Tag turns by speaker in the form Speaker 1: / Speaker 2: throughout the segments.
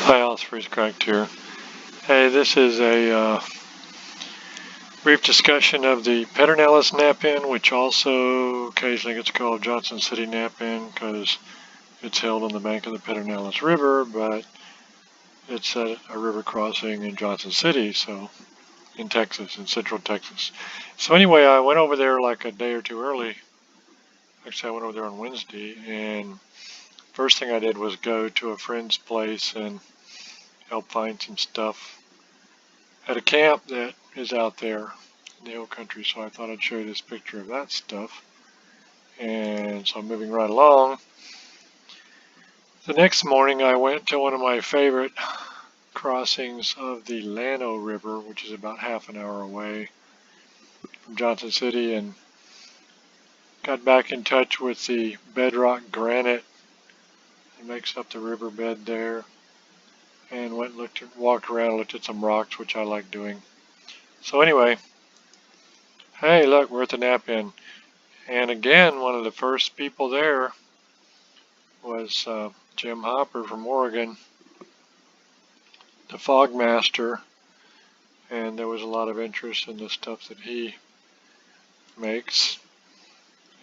Speaker 1: Hi, Alice Freeze Cracked here. Hey, this is a brief discussion of the pedernales knapin, which also occasionally gets called Johnson City knapin because it's held on the bank of the Pedernales River, but it's at a river crossing in Johnson City, so in Texas, in central Texas. So anyway, I went over there like a day or two early. Actually, I went over there on Wednesday, and first thing I did was go to a friend's place and help find some stuff at a camp that is out there in the hill country. So I thought I'd show you this picture of that stuff. And so I'm moving right along. The next morning I went to one of my favorite crossings of the Llano River, which is about half an hour away from Johnson City, and got back in touch with the bedrock granite that makes up the riverbed there, and went and walked around and looked at some rocks, which I like doing. So anyway, hey, look, we're at the knapin. And again, one of the first people there was Jim Hopper from Oregon, the fog master, and there was a lot of interest in the stuff that he makes.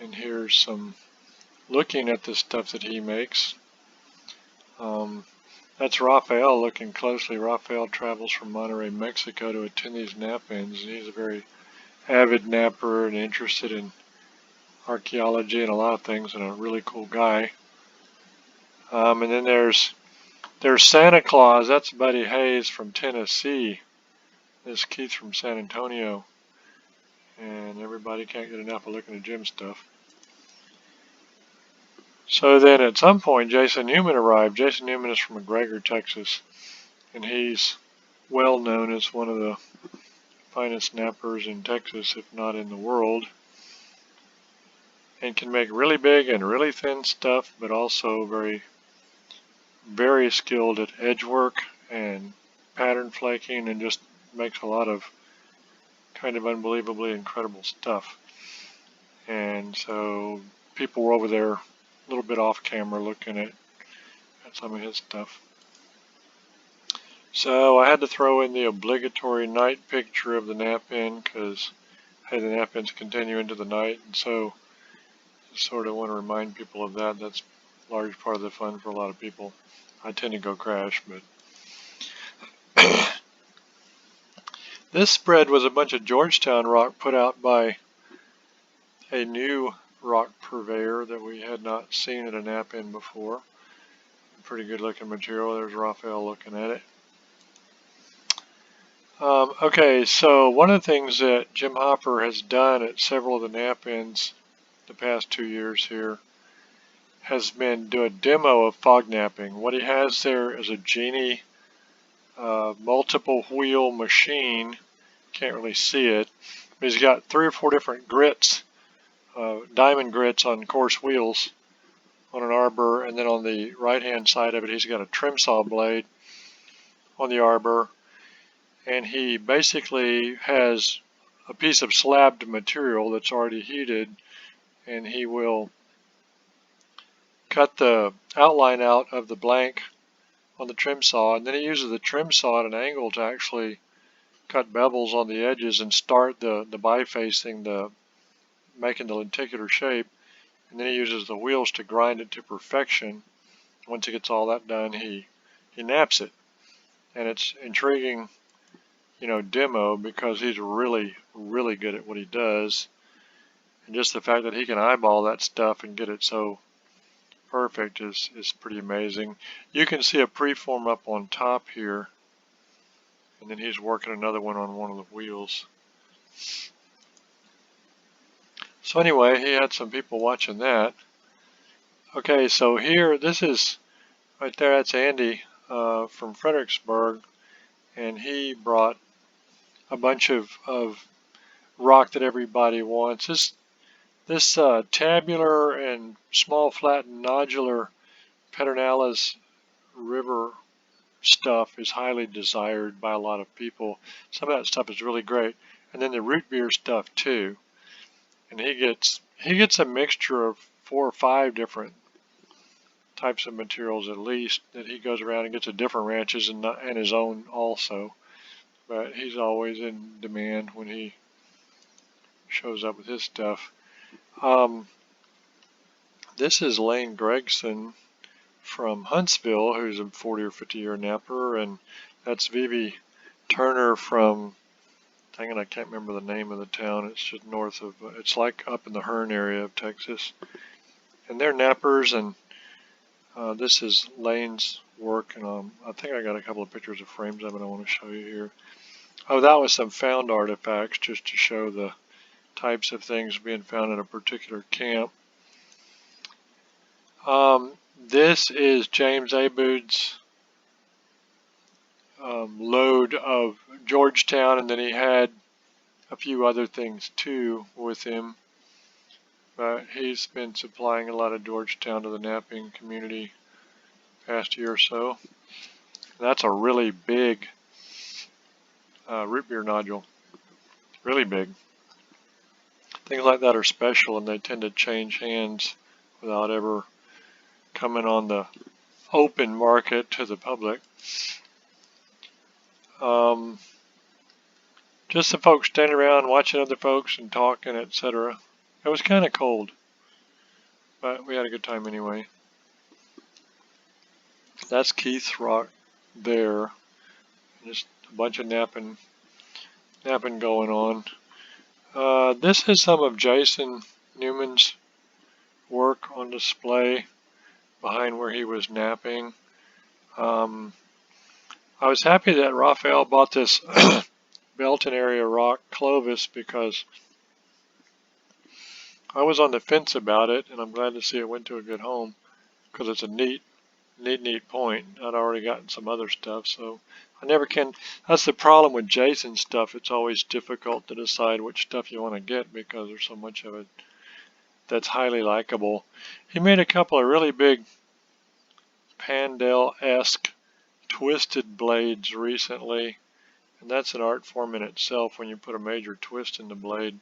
Speaker 1: And here's some looking at the stuff that he makes. That's Raphael looking closely. Raphael travels from Monterrey, Mexico to attend these knapins, and he's a very avid napper and interested in archaeology and a lot of things, and a really cool guy. And then there's Santa Claus. That's Buddy Hayes from Tennessee. This is Keith from San Antonio. And everybody can't get enough of looking at Jim's stuff. So then at some point Jason Newman arrived. Jason Newman is from McGregor, Texas, and he's well known as one of the finest knappers in Texas, if not in the world, and can make really big and really thin stuff, but also very, very skilled at edge work and pattern flaking, and just makes a lot of kind of unbelievably incredible stuff. And so people were over there a little bit off camera looking at some of his stuff. So I had to throw in the obligatory night picture of the knapin because, hey, the knapins continue into the night, and so I sort of want to remind people of that. That's a large part of the fun for a lot of people. I tend to go crash, but this spread was a bunch of Georgetown rock put out by a new rock purveyor that we had not seen at a knapin before. Pretty good looking material. There's Raphael looking at it. Okay, so one of the things that Jim Hopper has done at several of the knapins the past 2 years here has been do a demo of fog knapping. What he has there is a Genie multiple wheel machine. Can't really see it, but he's got 3 or 4 different grits, diamond grits on coarse wheels on an arbor, and then on the right hand side of it he's got a trim saw blade on the arbor, and he basically has a piece of slabbed material that's already heated, and he will cut the outline out of the blank on the trim saw, and then he uses the trim saw at an angle to actually cut bevels on the edges and start the bifacing, making the lenticular shape, and then he uses the wheels to grind it to perfection. Once he gets all that done, he knaps it, and it's intriguing, demo, because he's really, really good at what he does, and just the fact that he can eyeball that stuff and get it so perfect is pretty amazing. You can see a preform up on top here, and then he's working another one on one of the wheels. So anyway, he had some people watching that. Okay, so here, this is right there, that's Andy from Fredericksburg, and he brought a bunch of rock that everybody wants. This tabular and small flat nodular pedernales river stuff is highly desired by a lot of people. Some of that stuff is really great, and then the root beer stuff too. And he gets a mixture of 4 or 5 different types of materials at least, that he goes around and gets at different ranches and his own also. But he's always in demand when he shows up with his stuff. This is Lane Gregson from Huntsville, who's a 40 or 50 year napper, and that's Vivi Turner from, dang it, I can't remember the name of the town. It's just north of, it's like up in the Hearn area of Texas. And they're nappers, and this is Lane's work, and I think I got a couple of pictures of frames of it I want to show you here. Oh, that was some found artifacts just to show the types of things being found in a particular camp. This is James Aboud's load of Georgetown, and then he had a few other things too with him. But he's been supplying a lot of Georgetown to the napping community past year or so. That's a really big root beer nodule. Really big. Things like that are special, and they tend to change hands without ever coming on the open market to the public. Just the folks standing around watching other folks and talking, etc. It was kind of cold, but we had a good time anyway. That's Keith's rock there. Just a bunch of napping going on. This is some of Jason Newman's work on display behind where he was napping. I was happy that Raphael bought this Belton area rock, Clovis, because I was on the fence about it, and I'm glad to see it went to a good home, because it's a neat point. I'd already gotten some other stuff, so I never can. That's the problem with Jason's stuff. It's always difficult to decide which stuff you want to get because there's so much of it that's highly likable. He made a couple of really big Pandel-esque twisted blades recently, and that's an art form in itself when you put a major twist in the blade.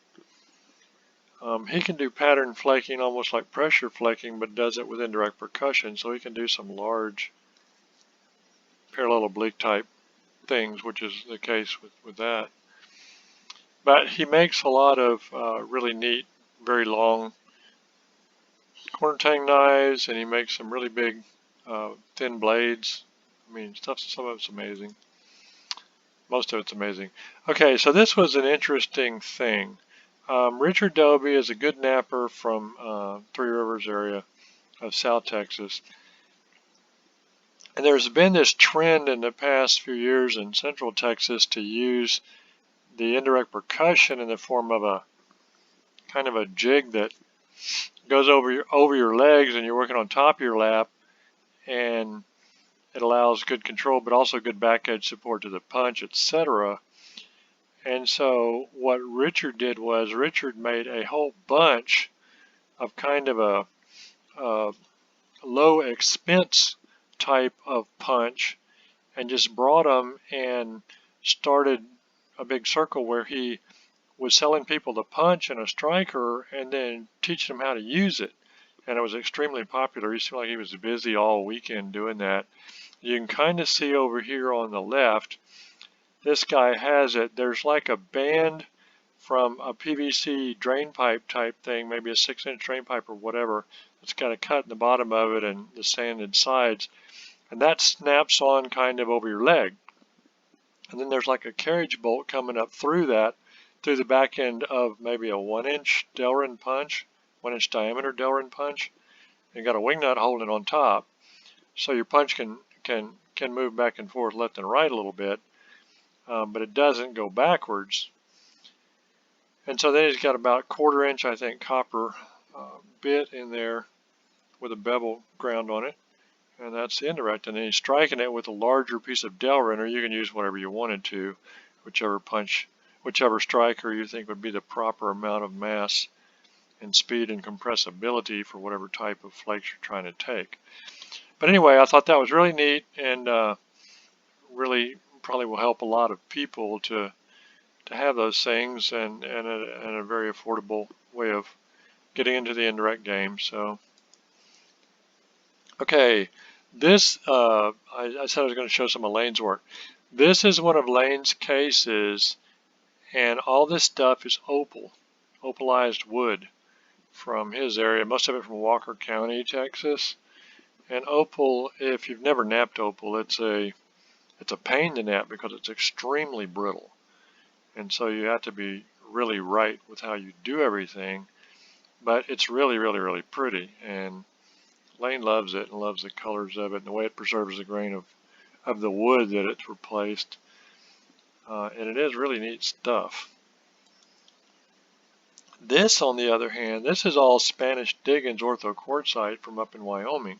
Speaker 1: He can do pattern flaking almost like pressure flaking, but does it with indirect percussion, so he can do some large parallel oblique type things, which is the case with that. But he makes a lot of really neat, very long corner tang knives, and he makes some really big thin blades. I mean, some of it's amazing. Most of it's amazing. Okay, so this was an interesting thing. Richard Dobie is a good napper from Three Rivers area of South Texas. And there's been this trend in the past few years in Central Texas to use the indirect percussion in the form of a kind of a jig that goes over your legs, and you're working on top of your lap, and it allows good control, but also good back edge support to the punch, etc. And so what Richard did was Richard made a whole bunch of kind of a low expense type of punch, and just brought them and started a big circle where he was selling people the punch and a striker and then teaching them how to use it. And it was extremely popular. He seemed like he was busy all weekend doing that. You can kind of see over here on the left, this guy has it. There's like a band from a PVC drain pipe type thing, maybe a 6-inch drain pipe or whatever. It's got a cut in the bottom of it and the sanded sides. And that snaps on kind of over your leg. And then there's like a carriage bolt coming up through that, through the back end of maybe a 1-inch Delrin punch, 1-inch diameter Delrin punch. You got a wing nut holding it on top, so your punch can move back and forth left and right a little bit, but it doesn't go backwards. And so then he's got about 1/4 inch, I think, copper bit in there with a bevel ground on it, and that's the indirect. And then he's striking it with a larger piece of Delrin, or you can use whatever you wanted to, whichever striker you think would be the proper amount of mass and speed and compressibility for whatever type of flakes you're trying to take. But anyway, I thought that was really neat, and really probably will help a lot of people to have those things, and a very affordable way of getting into the indirect game. So Okay, this, I said I was going to show some of Lane's work. This is one of Lane's cases, and all this stuff is opal, opalized wood from his area, most of it from Walker County, Texas. And opal, if you've never napped opal, it's a pain to nap because it's extremely brittle. And so you have to be really right with how you do everything, but it's really, really, really pretty. And Lane loves it and loves the colors of it and the way it preserves the grain of the wood that it's replaced. And it is really neat stuff. This, on the other hand, this is all Spanish Diggins orthoquartzite from up in Wyoming.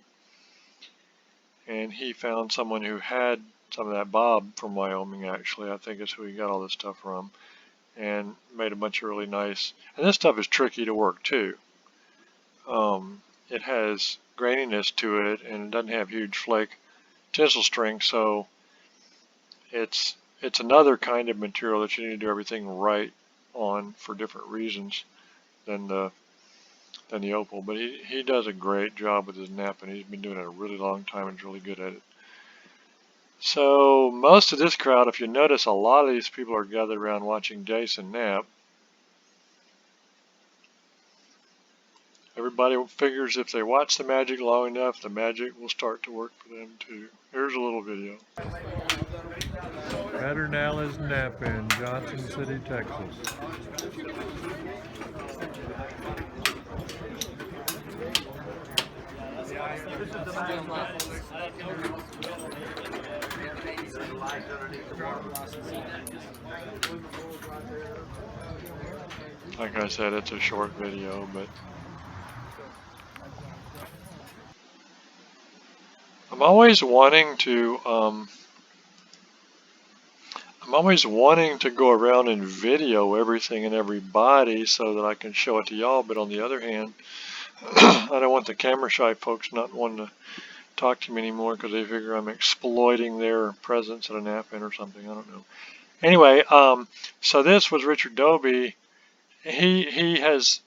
Speaker 1: And he found someone who had some of that, Bob from Wyoming, actually, I think is who he got all this stuff from, and made a bunch of really nice, and this stuff is tricky to work too. It has graininess to it, and it doesn't have huge flake tinsel strength, so it's another kind of material that you need to do everything right on for different reasons than the opal. But he does a great job with his knapin. He's been doing it a really long time and is really good at it. So most of this crowd, if you notice, a lot of these people are gathered around watching Jason nap. Everybody figures if they watch the magic long enough, the magic will start to work for them too. Here's a little video.
Speaker 2: Pedernales Knapin, Johnson City, Texas.
Speaker 1: Like I said, it's a short video, but I'm always wanting to go around and video everything and everybody so that I can show it to y'all. But on the other hand, I don't want the camera shy folks not wanting to talk to me anymore because they figure I'm exploiting their presence at a nap-in or something. I don't know. Anyway, so this was Richard Dobie. He has,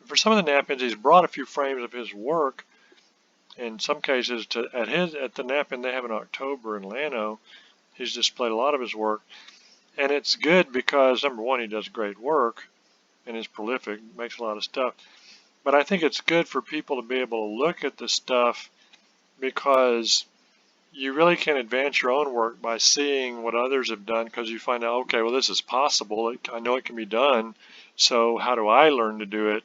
Speaker 1: for some of the nap-ins, he's brought a few frames of his work. In some cases, at the nap-in they have in October in Llano, he's displayed a lot of his work, and it's good because number one, he does great work and is prolific, makes a lot of stuff. But I think it's good for people to be able to look at the stuff because you really can advance your own work by seeing what others have done, because you find out, okay, well, this is possible. I know it can be done, so how do I learn to do it?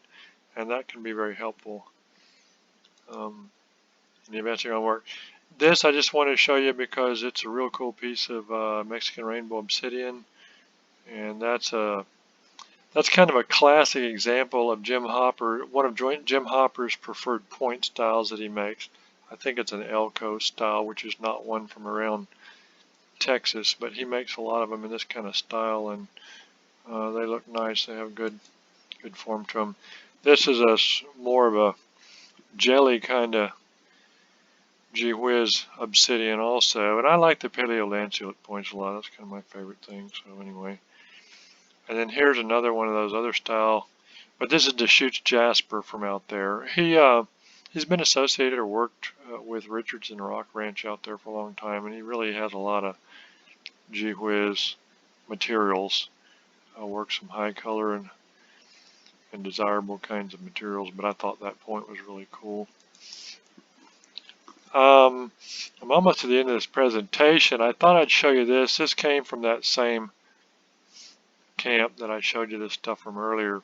Speaker 1: And that can be very helpful in the advancing your own work. This I just wanted to show you because it's a real cool piece of Mexican rainbow obsidian, and that's kind of a classic example of Jim Hopper, one of Jim Hopper's preferred point styles that he makes. I think it's an Elko style, which is not one from around Texas, but he makes a lot of them in this kind of style, and they look nice. They have good form to them. This is more of a jelly kind of gee whiz obsidian also, and I like the paleo lanceolate points a lot. That's kind of my favorite thing. So anyway, and then here's another one of those other style, but this is Deschutes jasper from out there. He's been associated or worked with Richardson Rock Ranch out there for a long time, and he really has a lot of gee whiz materials. Works some high color and desirable kinds of materials, but I thought that point was really cool. I'm almost to the end of this presentation. I thought I'd show you this. This came from that same camp that I showed you this stuff from earlier.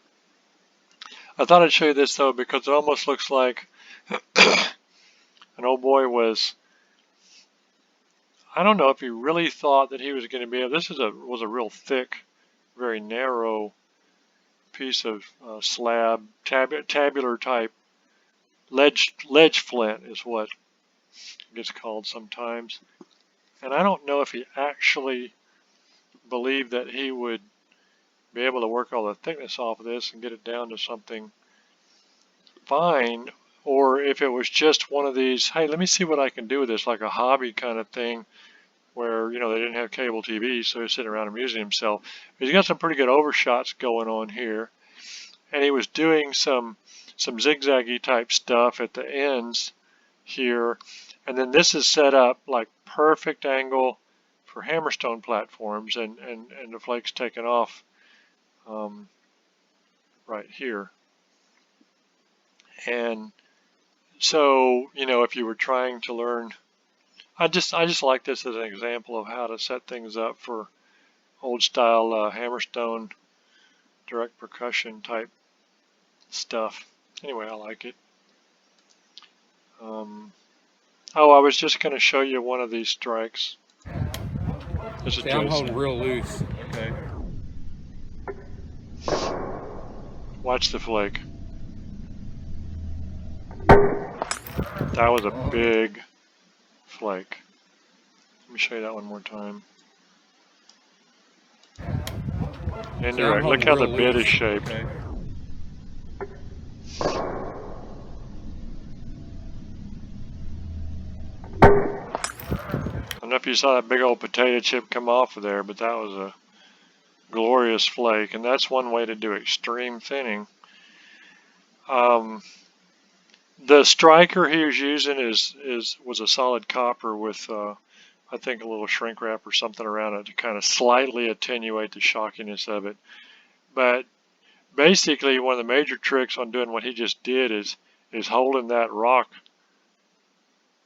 Speaker 1: I thought I'd show you this though because it almost looks like an old boy was, I don't know if he really thought that he was going to be able, this was a real thick, very narrow piece of slab, tabular type, ledge flint is what it gets called sometimes. And I don't know if he actually believed that he would be able to work all the thickness off of this and get it down to something fine, or if it was just one of these, hey, let me see what I can do with this, like a hobby kind of thing where, you know, they didn't have cable TV, so he's sitting around amusing himself. He's got some pretty good overshots going on here, and he was doing some zigzaggy type stuff at the ends here, and then this is set up like perfect angle for hammerstone platforms, and the flake's taken off right here. And so, you know, if you were trying to learn, I just like this as an example of how to set things up for old style hammerstone direct percussion type stuff. Anyway, I like it. Oh, I was just going to show you one of these strikes. This is
Speaker 3: See, I'm holding real loose.
Speaker 2: Okay.
Speaker 1: Watch the flake. That was a big flake. Let me show you that one more time. Indirect. Look how the bit is shaped.
Speaker 2: Okay.
Speaker 1: I don't know if you saw that big old potato chip come off of there, but that was a glorious flake, and that's one way to do extreme thinning. The striker he was using was a solid copper with I think a little shrink wrap or something around it to kind of slightly attenuate the shockiness of it. But basically, one of the major tricks on doing what he just did is holding that rock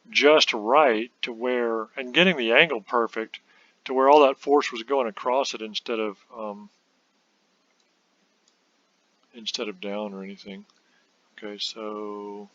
Speaker 1: just right to where, and getting the angle perfect to where all that force was going across it instead of down or anything. Okay, so